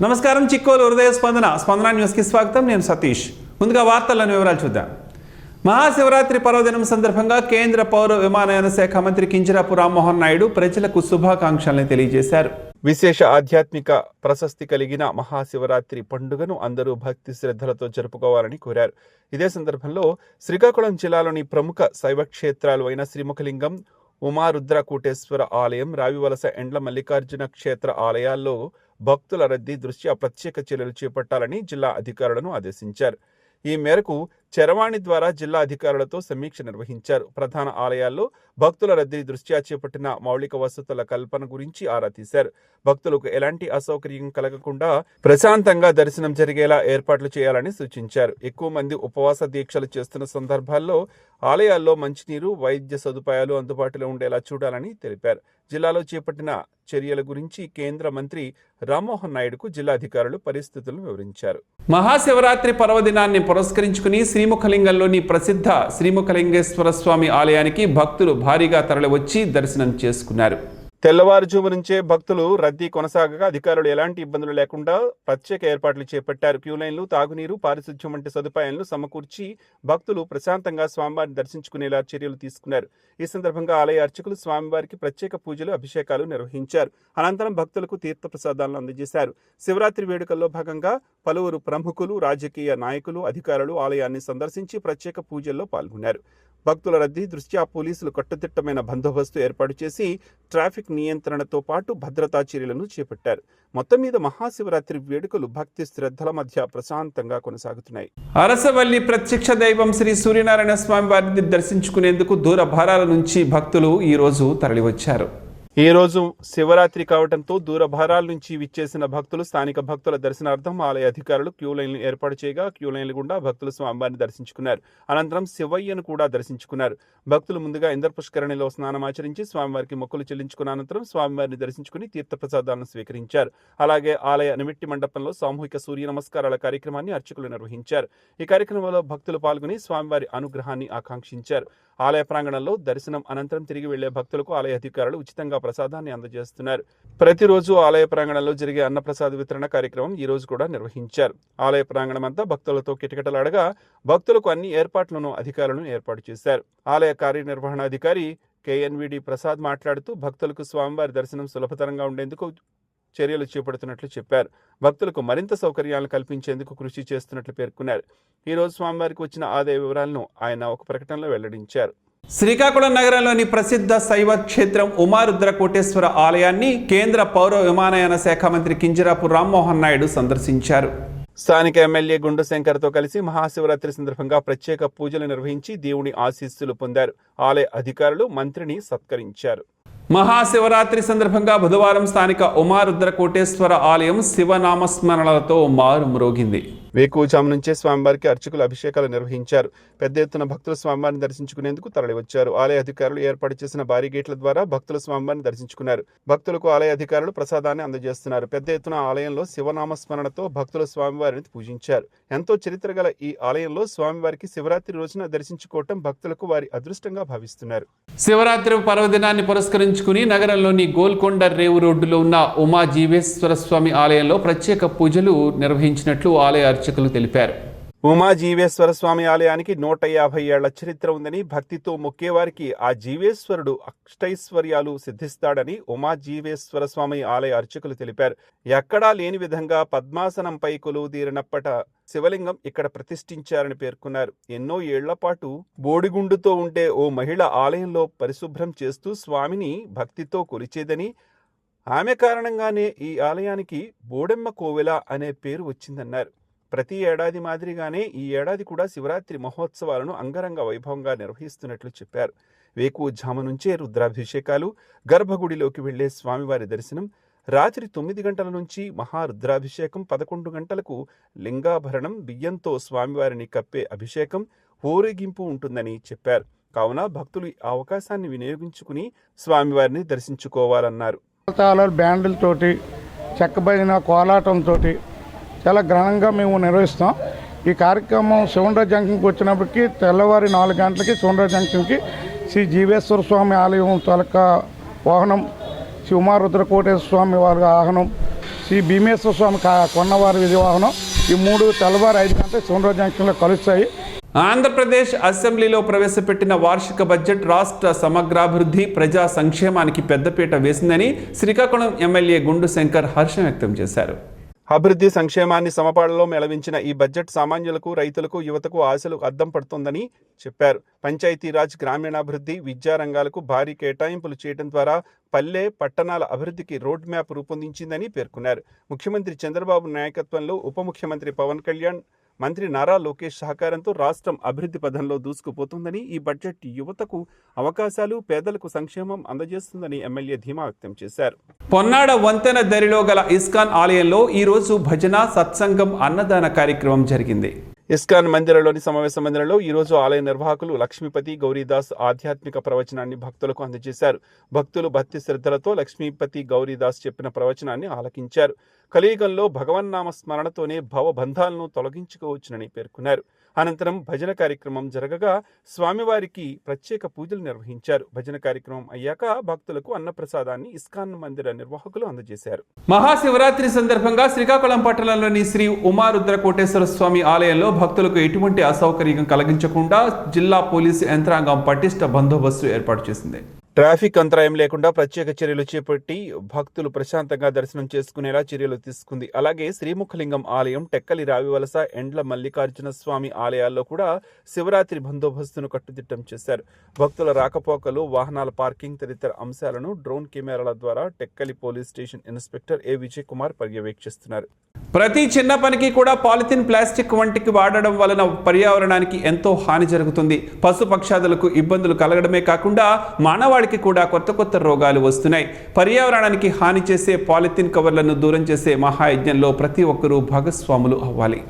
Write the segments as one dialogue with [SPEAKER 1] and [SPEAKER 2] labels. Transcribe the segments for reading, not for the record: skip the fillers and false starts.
[SPEAKER 1] నమస్కారం చిక్కోలు హృదయ స్పందన న్యూస్ కి స్వాగతం. నేను సతీష్. ముందుగా వార్తలను వివరాలు చూద్దాం. మహాశివరాత్రి పర్వదినం సందర్భంగా కేంద్ర పౌర విమానయాన శాఖ మంత్రి కింజరాపు రామ్మోహన్ నాయుడు ప్రజలకు శుభాకాంక్షలను తెలియజేశారు. విశేష ఆధ్యాత్మిక ప్రశస్తి కలిగిన మహాశివరాత్రి పండుగను అందరూ భక్తి శ్రద్ధలతో జరుపుకోవాలని కోరారు. ఇదే సందర్భంలో శ్రీకాకుళం జిల్లాలోని ప్రముఖ శైవ క్షేత్రాలు అయిన శ్రీముఖలింగం, ఉమారుద్రకూటేశ్వర ఆలయం, రావివలస ఎండ్ల మల్లికార్జున క్షేత్ర ఆలయాల్లో భక్తుల రద్దీ దృష్ట్యా ప్రత్యేక చర్యలు చేపట్టాలని జిల్లా అధికారులను ఆదేశించారు. ఈ మేరకు చరవాణి ద్వారా జిల్లా అధికారులతో సమీక్ష నిర్వహించారు. ప్రధాన ఆలయాల్లో భక్తుల రద్దీ దృష్ట్యా చేపట్టిన మౌలిక వసతుల కల్పన గురించి ఆరా తీశారు. భక్తులకు ఎలాంటి అసౌకర్యం కలగకుండా ప్రశాంతంగా దర్శనం జరిగేలా ఏర్పాట్లు చేయాలని సూచించారు. ఎక్కువ మంది ఉపవాస దీక్షలు చేస్తున్న సందర్భాల్లో ఆలయాల్లో మంచినీరు, వైద్య సదుపాయాలు అందుబాటులో ఉండేలా చూడాలని తెలిపారు. జిల్లాలో చేపట్టిన చర్యల గురించి కేంద్ర మంత్రి రామ్మోహన్ నాయుడుకు జిల్లా అధికారులు పరిస్థితులను వివరించారు. మహాశివరాత్రి పర్వదినాన్ని పురస్కరించుకుని శ్రీముఖలింగంలోని ప్రసిద్ధ శ్రీముఖలింగేశ్వర స్వామి ఆలయానికి భక్తులు భారీగా తరలివచ్చి దర్శనం చేసుకున్నారు. తెల్లవారుజాము నుంచే భక్తులు రద్దీ కొనసాగగా అధికారులు ఎలాంటి ఇబ్బందులు లేకుండా ప్రత్యేక ఏర్పాట్లు చేపట్టారు. క్యూలైన్లు, తాగునీరు, పారిశుధ్యం వంటి సదుపాయాలను సమకూర్చి భక్తులు ప్రశాంతంగా స్వామివారిని దర్శించుకునేలా చర్యలు తీసుకున్నారు. ఈ సందర్భంగా ఆలయ అర్చకులు స్వామివారికి ప్రత్యేక పూజలు, అభిషేకాలు నిర్వహించారు. అనంతరం భక్తులకు తీర్థ ప్రసాదాలను అందజేశారు. శివరాత్రి వేడుకల్లో భాగంగా పలువురు ప్రముఖులు, రాజకీయ నాయకులు, అధికారులు ఆలయాన్ని సందర్శించి ప్రత్యేక పూజల్లో పాల్గొన్నారు. భక్తుల రద్దీ దృష్ట్యా పోలీసులు కట్టుదిట్టమైన బందోబస్తు ఏర్పాటు చేసి ట్రాఫిక్ నియంత్రణతో పాటు భద్రతా చర్యలను చేపట్టారు. మొత్తం మీద మహాశివరాత్రి వేడుకలు భక్తి శ్రద్ధల మధ్య ప్రశాంతంగా కొనసాగుతున్నాయి. అరసవల్లి ప్రత్యక్ష దైవం శ్రీ సూర్యనారాయణ స్వామి వారిని దర్శించుకునేందుకు దూర భారాల నుంచి భక్తులు ఈ రోజు తరలివచ్చారు. ఈ రోజు శివరాత్రి కావడంతో దూర భారాల నుంచి విచ్చేసిన భక్తులు స్థానిక భక్తుల దర్శనార్థం ఆలయ అధికారులు క్యూలైన్లు ఏర్పాటు చేయగా క్యూలైన్లు గుండా భక్తులు స్వామివారిని దర్శించుకున్నారు. అనంతరం శివయ్యను కూడా దర్శించుకున్నారు. భక్తులు ముందుగా ఇంద్ర పుష్కరిణిలో స్నానమాచరించి స్వామివారికి మొక్కులు చెల్లించుకున్న అనంతరం స్వామివారిని దర్శించుకుని తీర్థప్రసాదాలను స్వీకరించారు. అలాగే ఆలయ నిమిట్టి మండపంలో సామూహిక సూర్య నమస్కారాల కార్యక్రమాన్ని అర్చకులు నిర్వహించారు. ఈ కార్యక్రమంలో భక్తులు పాల్గొని స్వామివారి అనుగ్రహాన్ని ఆకాంక్షించారు. ఆలయ ప్రాంగణంలో దర్శనం అనంతరం తిరిగి వెళ్లే భక్తులకు ఆలయ అధికారులు ఉచితంగా ప్రసాదాన్ని అందజేస్తున్నారు. ప్రతిరోజు ఆలయ ప్రాంగణంలో జరిగే అన్నప్రసాద వితరణ కార్యక్రమం ఈ రోజు కూడా నిర్వహించారు. ఆలయ ప్రాంగణం అంతా భక్తులతో కిటకిటలాడగా భక్తులకు అన్ని ఏర్పాట్లను అధికారులను ఏర్పాటు చేశారు. ఆలయ కార్యనిర్వహణాధికారి KNVD ప్రసాద్ మాట్లాడుతూ భక్తులకు స్వామివారి దర్శనం సులభతరంగా ఉండేందుకు చర్యలు చేపడుతున్నట్లు చెప్పారు. భక్తులకు మరింత సౌకర్యాలను కల్పించేందుకు కృషి చేస్తున్నట్లు పేర్కొన్నారు. ఈ రోజు స్వామివారికి వచ్చిన ఆదాయ వివరాలను ఆయన ఒక ప్రకటనలో వెల్లడించారు. శ్రీకాకుళం నగరంలోని ప్రసిద్ధ శైవ క్షేత్రం ఉమారుద్రకూటేశ్వర ఆలయాన్ని కేంద్ర పౌర విమానయాన శాఖ మంత్రి కింజరాపు రామ్మోహన్ నాయుడు సందర్శించారు. స్థానిక ఎమ్మెల్యే గుండు శంకర్తో కలిసి మహాశివరాత్రి సందర్భంగా ప్రత్యేక పూజలు నిర్వహించి దేవుని ఆశీస్సులు పొందారు. ఆలయ అధికారులు మంత్రిని సత్కరించారు. మహాశివరాత్రి సందర్భంగా బుధవారం స్థానిక ఉమారుద్రకూటేశ్వర ఆలయం శివనామస్మరణలతో మారుమ్రోగింది. వేకువజాము నుంచే స్వామివారికి అర్చకులు అభిషేకాలు నిర్వహించారు. పెద్ద ఎత్తున భక్తులు స్వామివారిని దర్శించుకునేందుకు తరలివచ్చారు. ఆలయ అధికారులు ఏర్పాటు చేసిన భారీ గేట్ల ద్వారా భక్తులు స్వామివారిని దర్శించుకున్నారు. భక్తులకు ఆలయ అధికారులు ప్రసాదాన్ని అందజేస్తున్నారు. పెద్ద ఎత్తున ఆలయంలో శివనామస్మరణతో భక్తులు స్వామివారిని పూజించారు. ఎంతో చరిత్ర గల ఈ ఆలయంలో స్వామివారికి శివరాత్రి రోజున దర్శించుకోవటం భక్తులకు వారి అదృష్టంగా భావిస్తున్నారు. శివరాత్రి పర్వదినాన్ని పురస్కరించుకుని నగరంలోని గోల్కొండ రేవు రోడ్డులో ఉన్న ఉమా జీవేశ్వర స్వామి ఆలయంలో ప్రత్యేక పూజలు నిర్వహించినట్లు ఆలయ అర్చకులు తెలిపారు. ఉమా జీవేశ్వర స్వామి ఆలయానికి 150 ఏళ్ల చరిత్ర ఉందని, భక్తితో మొక్కేవారికి ఆ జీవేశ్వరుడు అష్టైశ్వర్యాలు సిద్ధిస్తాడని ఉమా జీవేశ్వర స్వామి ఆలయ అర్చకులు తెలిపారు. ఎక్కడా లేని విధంగా పద్మాసనంపై కొలువుదీరినప్పట శివలింగం ఇక్కడ ప్రతిష్ఠించారని పేర్కొన్నారు. ఎన్నో ఏళ్ల పాటు బోడిగుండుతో ఉండే ఓ మహిళ ఆలయంలో పరిశుభ్రం చేస్తూ స్వామిని భక్తితో కొలిచేదని, ఆమె కారణంగానే ఈ ఆలయానికి బోడెమ్మ కోవెల అనే పేరు వచ్చిందన్నారు. ప్రతి ఏడాది మాదిరిగానే ఈ ఏడాది కూడా శివరాత్రి మహోత్సవాలను అంగరంగ వైభవంగా నిర్వహిస్తున్నట్లు చెప్పారు. వేకువజాము నుంచే రుద్రాభిషేకాలు, గర్భగుడిలోకి వెళ్లే స్వామివారి దర్శనం, రాత్రి 9 గంటల నుంచి మహారుద్రాభిషేకం, 11 గంటలకు లింగాభరణం, బియ్యంతో స్వామివారిని కప్పే అభిషేకం, ఊరేగింపు ఉంటుందని చెప్పారు. కావున భక్తులు ఈ అవకాశాన్ని వినియోగించుకుని స్వామివారిని దర్శించుకోవాలన్నారు.
[SPEAKER 2] బ్యాండ్లతోటి, చెక్కబడిన కోలాటంతో చాలా ఘనంగా మేము నిర్వహిస్తాం. ఈ కార్యక్రమం శివండ్ర జంక్షన్కి వచ్చినప్పటికీ తెల్లవారి 4 గంటలకి శివండ్ర జంక్షన్కి శ్రీ జీవేశ్వర స్వామి ఆలయం తాలూకా వాహనం, శ్రీ ఉమారుద్రకూటేశ్వర స్వామి వారి వాహనం, శ్రీ భీమేశ్వర స్వామి కొన్నవారి విధివాహనం ఈ 3 తెల్లవారు 5 గంటలకు సోనరాజు జంక్షన్లో కలుస్తాయి.
[SPEAKER 1] ఆంధ్రప్రదేశ్ అసెంబ్లీలో ప్రవేశపెట్టిన వార్షిక బడ్జెట్ రాష్ట్ర సమగ్రాభివృద్ధి ప్రజా సంక్షేమానికి పెద్దపీట వేసిందని శ్రీకాకుళం ఎమ్మెల్యే గుండు శంకర్ హర్షం వ్యక్తం చేశారు. అభివృద్ధి సంక్షేమాన్ని సమపాళ్లలో మెళవించిన ఈ బడ్జెట్ సామాన్యులకు, రైతులకు, యువతకు ఆశలు అద్దం పడుతోందని చెప్పారు. పంచాయతీరాజ్, గ్రామీణాభివృద్ధి, విద్యా రంగాలకు భారీ కేటాయింపులు చేయడం ద్వారా పల్లె, పట్టణాల అభివృద్ధికి రోడ్ మ్యాప్ రూపొందించిందని పేర్కొన్నారు. ముఖ్యమంత్రి చంద్రబాబు నాయకత్వంలో ఉప ముఖ్యమంత్రి పవన్ కళ్యాణ్, మంత్రి నారా లోకేష్ సహకారంతో రాష్ట్రం అభివృద్ధి పథంలో దూసుకుపోతుందని, ఈ బడ్జెట్ యువతకు అవకాశాలు, పేదలకు సంక్షేమం అందజేస్తుందని ఎమ్మెల్యే ధీమా వ్యక్తం చేశారు. పొన్నాడ వంతెన దరిలో గల ఇస్కాన్ ఆలయంలో ఈరోజు భజన, సత్సంగం, అన్నదాన కార్యక్రమం జరిగింది. ఇస్కాన్ మందిరంలోని సమావేశ మందిరంలో ఈరోజు ఆలయ నిర్వాహకులు లక్ష్మీపతి గౌరీదాస్ ఆధ్యాత్మిక ప్రవచనాన్ని భక్తులకు అందజేశారు. భక్తులు భక్తి శ్రద్ధలతో లక్ష్మీపతి గౌరీదాస్ చెప్పిన ప్రవచనాన్ని ఆలకించారు. కలియుగంలో భగవన్నామ స్మరణతోనే భవబంధాలను తొలగించుకోవచ్చునని పేర్కొన్నారు. అనంతరం భజన కార్యక్రమం జరగగా స్వామివారికి ప్రత్యేక పూజలు నిర్వహించారు. భజన కార్యక్రమం అయ్యాక భక్తులకు అన్నప్రసాదాన్ని ఇస్కాన్ మందిర నిర్వాహకులు అందజేశారు. మహాశివరాత్రి సందర్భంగా శ్రీకాకుళం పట్టణంలోని శ్రీ ఉమారుద్ర కోటేశ్వర స్వామి ఆలయంలో భక్తులకు ఎటువంటి అసౌకర్యం కలిగించకుండా జిల్లా పోలీసు యంత్రాంగం పటిష్ట బందోబస్తు ఏర్పాటు చేసింది. ట్రాఫిక్ అంతరాయం లేకుండా ప్రత్యేక చర్యలు చేపట్టి భక్తులు ప్రశాంతంగా దర్శనం చేసుకునేలా చర్యలు తీసుకుంది. అలాగే శ్రీముఖలింగం ఆలయం, టెక్కలి రావివలస, ఎండ్ల మల్లికార్జున స్వామి ఆలయాల్లో కూడా శివరాత్రి బందోబస్తును కట్టుదిట్టం చేశారు. భక్తుల రాకపోకలు, వాహనాల పార్కింగ్ తదితర అంశాలను డ్రోన్ కెమెరాల ద్వారా టెక్కలి పోలీస్ స్టేషన్ ఇన్స్పెక్టర్ ఏ విజయ్ కుమార్ పర్యవేక్షిస్తున్నారు. ప్రతి చిన్న పనికి కూడా పాలిథిన్, ప్లాస్టిక్ వంటికి వాడడం వలన పర్యావరణానికి ఎంతో హాని జరుగుతుంది. పశుపక్షాదులకు ఇబ్బందులు కలగడమే కాకుండా మానవాళికి కూడా కొత్త రోగాలు వస్తున్నాయి. పర్యావరణానికి హాని చేసే పాలిథిన్ కవర్లను దూరం చేసే మహాయజ్ఞంలో ప్రతి ఒక్కరూ భాగస్వాములు అవ్వాలి.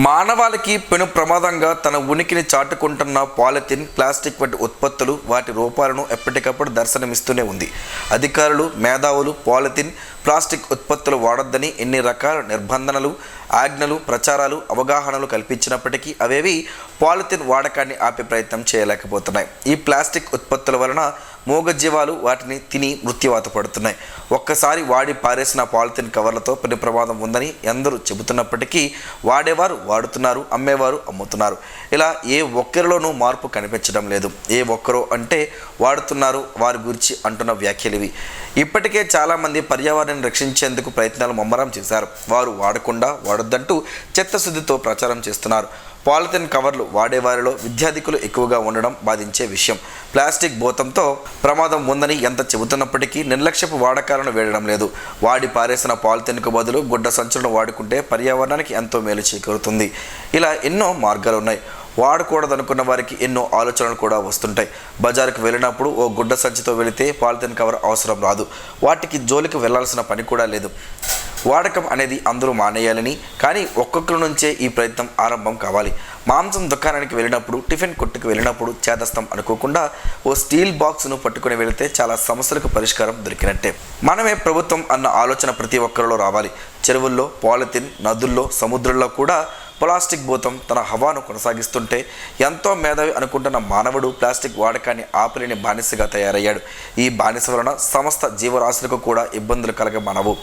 [SPEAKER 3] మానవాళికి పెను ప్రమాదంగా తన ఉనికిని చాటుకుంటున్న పాలిథిన్, ప్లాస్టిక్ వంటి ఉత్పత్తులు, వాటి రూపాలను ఎప్పటికప్పుడు దర్శనమిస్తూనే ఉంది. అధికారులు, మేధావులు పాలిథిన్, ప్లాస్టిక్ ఉత్పత్తులు వాడొద్దని ఎన్ని రకాల నిర్బంధనలు, ఆజ్ఞలు, ప్రచారాలు, అవగాహనలు కల్పించినప్పటికీ అవేవి పాలిథిన్ వాడకాన్ని ఆపే ప్రయత్నం చేయలేకపోతున్నాయి. ఈ ప్లాస్టిక్ ఉత్పత్తుల వలన మూగజీవాలు వాటిని తిని మృత్యువాత పడుతున్నాయి. ఒక్కసారి వాడి పారేసిన పాలిథిన్ కవర్లతో పెను ప్రమాదం ఉందని ఎందరూ చెబుతున్నప్పటికీ వాడేవారు వాడుతున్నారు, అమ్మేవారు అమ్ముతున్నారు. ఇలా ఏ ఒక్కరిలోనూ మార్పు కనిపించడం లేదు. ఏ ఒక్కరో అంటే వాడుతున్నారు వారి గురించి అంటున్న వ్యాఖ్యలివి. ఇప్పటికే చాలామంది పర్యావరణాన్ని రక్షించేందుకు ప్రయత్నాలు ముమ్మరం చేశారు. వారు వాడకుండా వాడొద్దంటూ చిత్తశుద్ధితో ప్రచారం చేస్తున్నారు. పాలిథిన్ కవర్లు వాడేవారిలో విద్యార్థికులు ఎక్కువగా ఉండడం బాధించే విషయం. ప్లాస్టిక్ భూతంతో ప్రమాదం ఉందని ఎంత చెబుతున్నప్పటికీ నిర్లక్ష్యపు వాడకాలను వేయడం లేదు. వాడి పారేసిన పాలిథిన్కు బదులు గుడ్డ సంచులను వాడుకుంటే పర్యావరణానికి ఎంతో మేలు చేకూరుతుంది. ఇలా ఎన్నో మార్గాలు ఉన్నాయి. వాడకూడదనుకున్న వారికి ఎన్నో ఆలోచనలు కూడా వస్తుంటాయి. బజారుకు వెళ్ళినప్పుడు ఓ గుడ్డ సంచితో వెళితే పాలిథిన్ కవర్ అవసరం రాదు. వాటికి జోలికి వెళ్లాల్సిన పని కూడా లేదు. వాడకం అనేది అందరూ మానేయాలని, కానీ ఒక్కొక్కరి నుంచే ఈ ప్రయత్నం ఆరంభం కావాలి. మాంసం దుకాణానికి వెళ్ళినప్పుడు, టిఫిన్ కొట్టుకు వెళ్ళినప్పుడు చేదస్తం అనుకోకుండా ఓ స్టీల్ బాక్స్ను పట్టుకుని వెళితే చాలా సమస్యలకు పరిష్కారం దొరికినట్టే. మనమే ప్రభుత్వం అన్న ఆలోచన ప్రతి ఒక్కరిలో రావాలి. చెరువుల్లో పాలిథిన్, నదుల్లో, సముద్రంలో కూడా ప్లాస్టిక్ భూతం తన హవాను కొనసాగిస్తుంటే ఎంతో మేధావి అనుకుంటున్న మానవుడు ప్లాస్టిక్ వాడకాన్ని ఆపలేని బానిసగా తయారయ్యాడు. ఈ బానిస వలన సమస్త జీవరాశులకు కూడా ఇబ్బందులు కలగమనవు.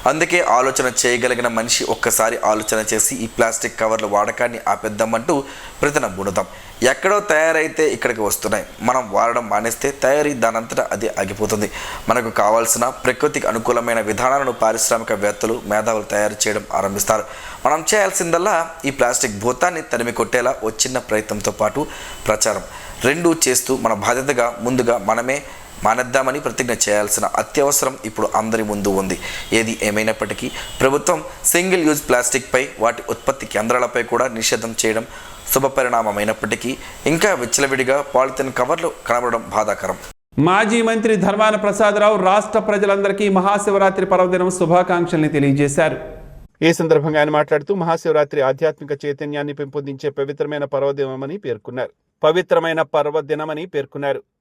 [SPEAKER 3] అందుకే ఆలోచన చేయగలిగిన మనిషి ఒక్కసారి ఆలోచన చేసి ఈ ప్లాస్టిక్ కవర్ల వాడకాన్ని ఆపేద్దామంటూ ప్రతినబూనుదాం. ఎక్కడో తయారైతే ఇక్కడికి వస్తున్నాయి. మనం వాడడం మానేస్తే తయారీ దానంతటా అది ఆగిపోతుంది. మనకు కావాల్సిన ప్రకృతికి అనుకూలమైన విధానాలను పారిశ్రామికవేత్తలు, మేధావులు తయారు చేయడం ఆరంభిస్తారు. మనం చేయాల్సిందల్లా ఈ ప్లాస్టిక్ భూతాన్ని తరిమి కొట్టేలా ఓ చిన్న ప్రయత్నంతో పాటు ప్రచారం రెండూ చేస్తూ మన బాధ్యతగా ముందుగా మనమే మానేద్దామని ప్రతిజ్ఞ చేయాల్సిన అత్యవసరం ఇప్పుడు అందరి ముందు ఉంది. ఏది ఏమైనప్పటికీ ప్రభుత్వం సింగిల్ యూజ్ ప్లాస్టిక్పై, వాటి ఉత్పత్తి కేంద్రాలపై కూడా నిషేధం చేయడం శుభపరిణామమైనప్పటికీ ఇంకా విచ్చలవిడిగా పాలిథిన్ కవర్లు కనబడడం బాధాకరం.
[SPEAKER 1] మాజీ మంత్రి ధర్మాన ప్రసాదరావు రాష్ట్ర ప్రజలందరికీ మహాశివరాత్రి పర్వదినం శుభాకాంక్షల్ని తెలియజేశారు. ఈ సందర్భంగా ఆయన మాట్లాడుతూ మహాశివరాత్రి ఆధ్యాత్మిక చైతన్యాన్ని పెంపొందించే పవిత్రమైన పర్వదినమని పేర్కొన్నారు.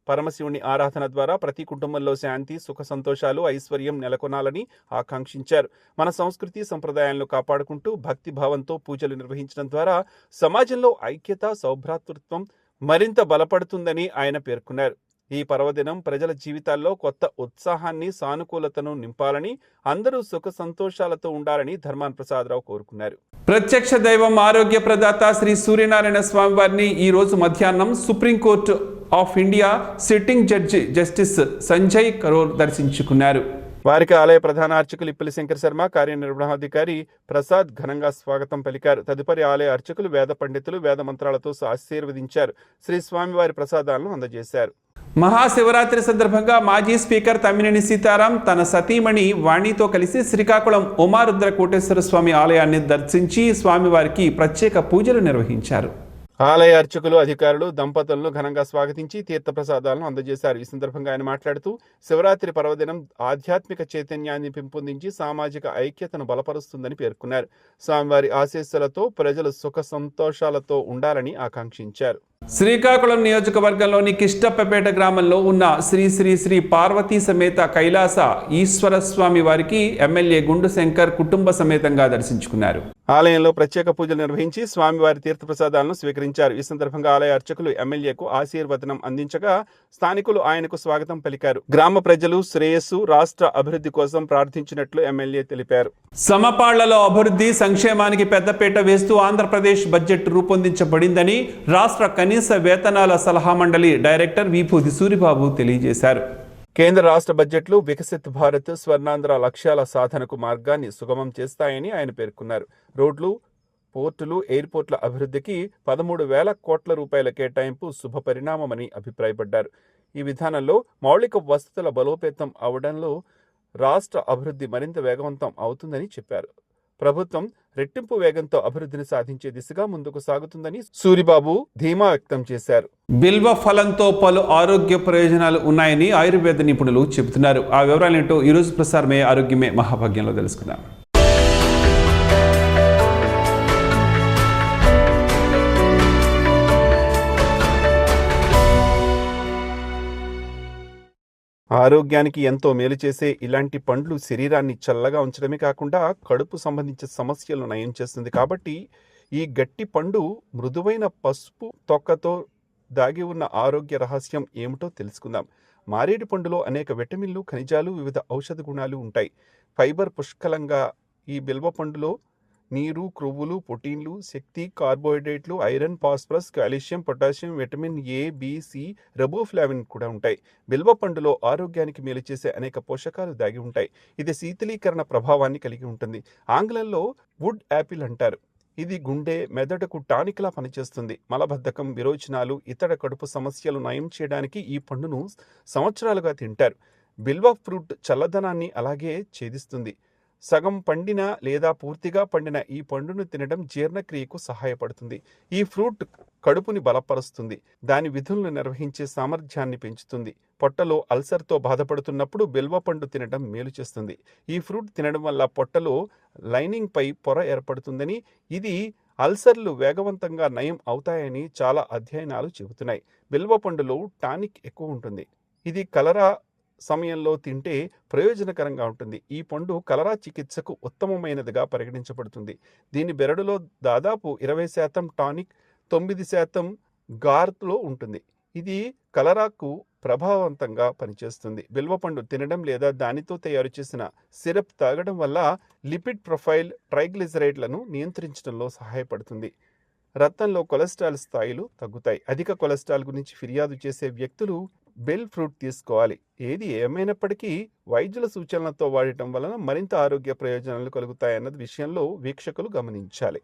[SPEAKER 1] పరమశివుని ఆరాధన ద్వారా ప్రతి కుటుంబంలో శాంతి, సుఖ సంతోషాలు, ఐశ్వర్యం నెలకొనాలని ఆకాంక్షించారు. మన సంస్కృతి సంప్రదాయాలను కాపాడుకుంటూ భక్తి భావంతో పూజలు నిర్వహించడం ద్వారా సమాజంలో ఐక్యత, సౌభ్రాతృత్వం మరింత బలపడుతుందని ఆయన పేర్కొన్నారు. ఈ పర్వదినం ప్రజల జీవితాల్లో కొత్త ఉత్సాహాన్ని, సానుకూలతను నింపాలని, అందరూ సుఖ సంతోషాలతో ఉండాలని ధర్మాన ప్రసాదరావు కోరుకున్నారు. ప్రత్యక్ష దైవం ఆరోగ్య ప్రదాత శ్రీ సూర్యనారాయణ స్వామి వారిని ఈ రోజు మధ్యాహ్నం supreme court of India sitting judge justice Sanjay Karol దర్శించుకున్నారు. వారికి ఆలయ ప్రధాన అర్చకులు ఇప్పిలి శంకర్ శర్మ, కార్యనిర్వహణాధికారి ప్రసాద్ ఘనంగా స్వాగతం పలికారు. తదుపరి ఆలయ అర్చకులు వేద పండితులు వేద మంత్రాలతో ఆశీర్వదించారు. శ్రీ స్వామివారి ప్రసాదాలను అందజేశారు. మహాశివరాత్రి సందర్భంగా మాజీ స్పీకర్ తమ్మినేని సీతారాం తన సతీమణి వాణితో కలిసి శ్రీకాకుళం ఉమారుద్ర కోటేశ్వర స్వామి ఆలయాన్ని దర్శించి స్వామివారికి ప్రత్యేక పూజలు నిర్వహించారు. ఆలయ అర్చకులు, అధికారులు దంపతులను ఘనంగా స్వాగతించి తీర్థప్రసాదాలను అందజేశారు. ఈ సందర్భంగా ఆయన మాట్లాడుతూ శివరాత్రి పర్వదినం ఆధ్యాత్మిక చైతన్యాన్ని పెంపొందించి సామాజిక ఐక్యతను బలపరుస్తుందని పేర్కొన్నారు. స్వామివారి ఆశీస్సులతో ప్రజలు సుఖ సంతోషాలతో ఉండాలని ఆకాంక్షించారు. శ్రీకాకుళం నియోజకవర్గంలోని కిష్టప్పపేట గ్రామంలో ఉన్న శ్రీ శ్రీ శ్రీ పార్వతీ సమేత కైలాస ఈశ్వర స్వామి వారికి ఎమ్మెల్యే గుండు శంకర్ కుటుంబ సమేతంగా దర్శించుకున్నారు. ఆలయంలో ప్రత్యేక పూజలు నిర్వహించి స్వామివారి తీర్థప్రసాదాలను స్వీకరించారు. ఈ సందర్భంగా ఆలయ అర్చకులు ఎమ్మెల్యేకు ఆశీర్వదనం అందించగా స్థానికులు ఆయనకు స్వాగతం పలికారు. గ్రామ ప్రజలు శ్రేయస్సు, రాష్ట్ర అభివృద్ధి కోసం ప్రార్థించినట్లు ఎమ్మెల్యే తెలిపారు. సమపాళ్లలో అభివృద్ధి సంక్షేమానికి పెద్దపీట వేస్తూ ఆంధ్రప్రదేశ్ బడ్జెట్ రూపొందించబడిందని రాష్ట్ర కనీస వేతనాల సలహా మండలి డైరెక్టర్ విభూతి సూరిబాబు తెలియజేశారు. కేంద్ర రాష్ట్ర బడ్జెట్లు వికసిత్ భారత్, స్వర్ణాంధ్ర లక్ష్యాల సాధనకు మార్గాన్ని సుగమం చేస్తాయని ఆయన పేర్కొన్నారు. రోడ్లు, పోర్టులు, ఎయిర్పోర్ట్ల అభివృద్ధికి 13,000 కోట్ల రూపాయల కేటాయింపు శుభ పరిణామమని అభిప్రాయపడ్డారు. ఈ విధానంలో మౌలిక వసతుల బలోపేతం అవడంలో రాష్ట్ర అభివృద్ధి మరింత వేగవంతం అవుతుందని చెప్పారు. ప్రభుత్వం రెట్టింపు వేగంతో అభివృద్ధిని సాధించే దిశగా ముందుకు సాగుతుందని సూరిబాబు ధీమా వ్యక్తం చేశారు. బిల్వ ఫలంతో పలు ఆరోగ్య ప్రయోజనాలు ఉన్నాయని ఆయుర్వేద నిపుణులు చెబుతున్నారు. ఆ వివరాలేంటో ఈరోజు ప్రసారమే ఆరోగ్యమే మహాభాగ్యంలో తెలుసుకుందాం. ఆరోగ్యానికి ఎంతో మేలు చేసే ఇలాంటి పండ్లు శరీరాన్ని చల్లగా ఉంచడమే కాకుండా కడుపు సంబంధించిన సమస్యలను నయం చేస్తుంది. కాబట్టి ఈ గట్టి పండు మృదువైన పసుపు తొక్కతో దాగి ఉన్న ఆరోగ్య రహస్యం ఏమిటో తెలుసుకుందాం. మారేడు పండులో అనేక విటమిన్లు, ఖనిజాలు, వివిధ ఔషధ గుణాలు ఉంటాయి. ఫైబర్ పుష్కలంగా ఈ బిల్వ పండులో నీరు, క్రొవ్వులు, ప్రోటీన్లు, శక్తి, కార్బోహైడ్రేట్లు, iron, phosphorus, calcium, potassium, vitamin A, B, C, riboflavin కూడా ఉంటాయి. బిల్వ పండులో ఆరోగ్యానికి మేలు చేసే అనేక పోషకాలు దాగి ఉంటాయి. ఇది శీతలీకరణ ప్రభావాన్ని కలిగి ఉంటుంది. ఆంగ్లంలో వుడ్ యాపిల్ అంటారు. ఇది గుండె, మెదడుకు టానిక్లా పనిచేస్తుంది. మలబద్ధకం, విరోచనాలు, ఇతర కడుపు సమస్యలు నయం చేయడానికి ఈ పండును సంవత్సరాలుగా తింటారు. బిల్వ ఫ్రూట్ చల్లదనాన్ని అలాగే ఛేదిస్తుంది. సగం పండిన లేదా పూర్తిగా పండిన ఈ పండును తినడం జీర్ణక్రియకు సహాయపడుతుంది. ఈ ఫ్రూట్ కడుపుని బలపరుస్తుంది. దాని విధులను నిర్వహించే సామర్థ్యాన్ని పెంచుతుంది. పొట్టలో అల్సర్తో బాధపడుతున్నప్పుడు బిల్వ పండు తినడం మేలు చేస్తుంది. ఈ ఫ్రూట్ తినడం వల్ల పొట్టలో లైనింగ్ పై పొర ఏర్పడుతుందని, ఇది అల్సర్లు వేగవంతంగా నయం అవుతాయని చాలా అధ్యయనాలు చెబుతున్నాయి. బిల్వ పండులో టానిక్ ఎక్కువ ఉంటుంది. ఇది కలరా సమయంలో తింటే ప్రయోజనకరంగా ఉంటుంది. ఈ పండు కలరా చికిత్సకు ఉత్తమమైనదిగా పరిగణించబడుతుంది. దీని బెరడులో దాదాపు 20% టానిక్, 9% గార్లో ఉంటుంది. ఇది కలరాకు ప్రభావవంతంగా పనిచేస్తుంది. బిల్వపండు తినడం లేదా దానితో తయారు చేసిన సిరప్ తాగడం వల్ల లిపిడ్ ప్రొఫైల్, ట్రైగ్లిజరైడ్లను నియంత్రించడంలో సహాయపడుతుంది. రక్తంలో కొలెస్ట్రాల్ స్థాయిలు తగ్గుతాయి. అధిక కొలెస్ట్రాల్ గురించి ఫిర్యాదు చేసే వ్యక్తులు బెల్ ఫ్రూట్ తీసుకోవాలి. ఏది ఏమైనప్పటికీ వైద్యుల సూచనలతో వాడటం వలన మరింత ఆరోగ్య ప్రయోజనాలు కలుగుతాయన్న విషయంలో వీక్షకులు గమనించాలి.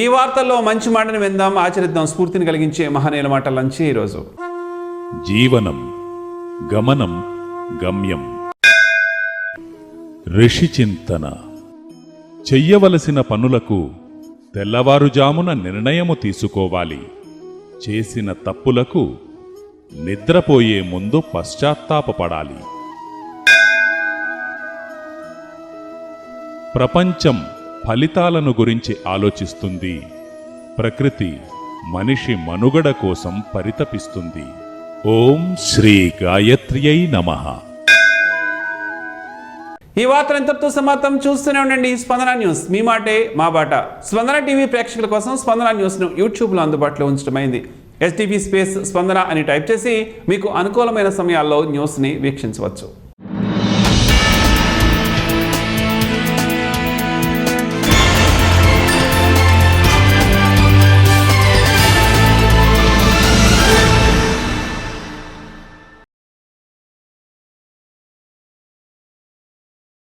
[SPEAKER 1] ఈ వార్తల్లో మంచి మాటను విందాం, ఆచరిద్దాం. స్ఫూర్తిని కలిగించే మహనీయుల మాటలంచి ఈరోజు
[SPEAKER 4] జీవనం, గమనం, గమ్యం. ఋషి చింతన. చెయ్యవలసిన పనులకు తెల్లవారుజామున నిర్ణయము తీసుకోవాలి. చేసిన తప్పులకు నిద్రపోయే ముందు పశ్చాత్తాపపడాలి. ప్రపంచం ఫలితాలను గురించి ఆలోచిస్తుంది. ప్రకృతి మనిషి మనుగడ కోసం పరితపిస్తుంది. ఓం శ్రీ గాయత్ర్యై నమః.
[SPEAKER 1] ఈ వార్తలు ఎంతటితో సమాప్తం. చూస్తూనే ఉండండి స్పందన న్యూస్, మీ మాటే మా బాట. స్పందన టీవీ ప్రేక్షకుల కోసం స్పందన న్యూస్ను యూట్యూబ్లో అందుబాటులో ఉంచడమైంది. STV స్పేస్ స్పందన అని టైప్ చేసి మీకు అనుకూలమైన సమయాల్లో న్యూస్ని వీక్షించవచ్చు.